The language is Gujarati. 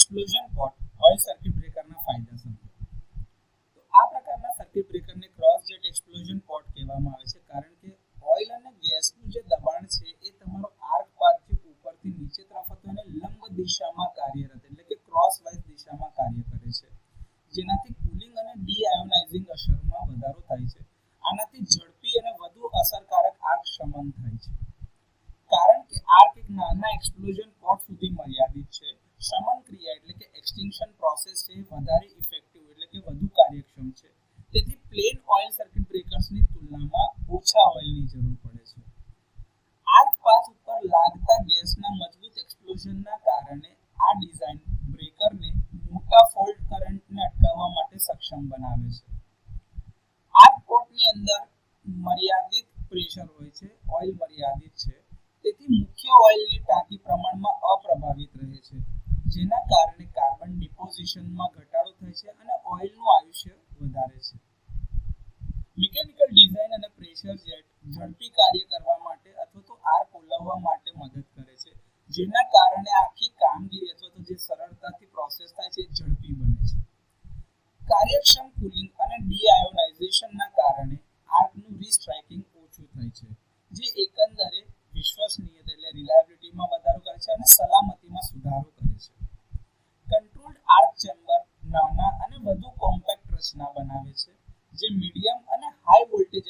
એક્સપ્લોઝન પોટ ઓઇલ સર્કિટ બ્રેકરના ફાયદા સમજો. તો આ પ્રકારના સર્કિટ બ્રેકરને ક્રોસ જેટ એક્સપ્લોઝન પોટ કહેવામાં આવે છે, કારણ કે ઓઇલ અને ગેસનું જે દબાણ છે એ તમારો આર્ક પાથથી ઉપરથી નીચે તરફ હતો અને લંબ દિશામાં કાર્યરત એટલે કે ક્રોસ વાઇઝ દિશામાં કાર્ય કરે છે, જેનાથી કુલિંગ અને ડીઆયોનાઇઝિંગ અસરમાં વધારો થાય છે. આનાથી ઝડપી અને વધુ અસરકારક આર્ક શમન થાય છે. કારણ કે આર્ક એક નાના એક્સપ્લોઝન પોટ સુધી મર્યાદિત છે, શમન ક્રિયા એટલે કે એક્સટિંક્શન પ્રોસેસ છે વધારે ઇફેક્ટિવ એટલે કે વધુ કાર્યક્ષમ છે. તેથી પ્લેન ઓઇલ સર્કિટ બ્રેકર્સની તુલનામાં ઓછા ઓઇલની જરૂર પડે છે. આર્ક પાથ ઉપર લાગતા ગેસના મજબૂત એક્સપ્લોઝનના કારણે આ ડિઝાઇન બ્રેકરને મોટા ફોલ્ટ કરંટને અટકાવવા માટે સક્ષમ બનાવે છે. આર્ક પોટની અંદર મર્યાદિત પ્રેશર હોય છે, ઓઇલ મર્યાદિત છે, તેથી મુખ્ય ઓઇલની ટાંકી પ્રમાણમાં અપ્રભાવિત રહે છે, જેના કારણે કાર્બન ડિપોઝિશનમાં ઘટાડો થાય છે અને ઓઇલનું આયુષ્ય વધારે છે. મિકેનિકલ ડિઝાઇન અને પ્રેશર જેટ ઝડપી કાર્ય કરવા માટે અથવા તો આર્ક ઓલવવા માટે મદદ કરે છે, જેના કારણે આખી કામગીરી અથવા તો જે સરળતાથી પ્રોસેસ થાય છે એ ઝડપી બને છે. કાર્યક્ષમ કુલિંગ અને ડીઆયોનાઇઝેશનના કારણે આર્કનું રીસ્ટ્રાઇકિંગ ઓછું થાય છે, જે એકંદરે વિશ્વસનીયતા એટલે રિલાયબિલિટીમાં વધારો કરે છે અને સલામતીમાં સુધારો કરે છે. કંટ્રોલ્ડ આર્ક ચેમ્બર નાના અને વધુ કોમ્પેક્ટ રચના બનાવે છે, જે મીડિયમ અને હાઈ વોલ્ટેજ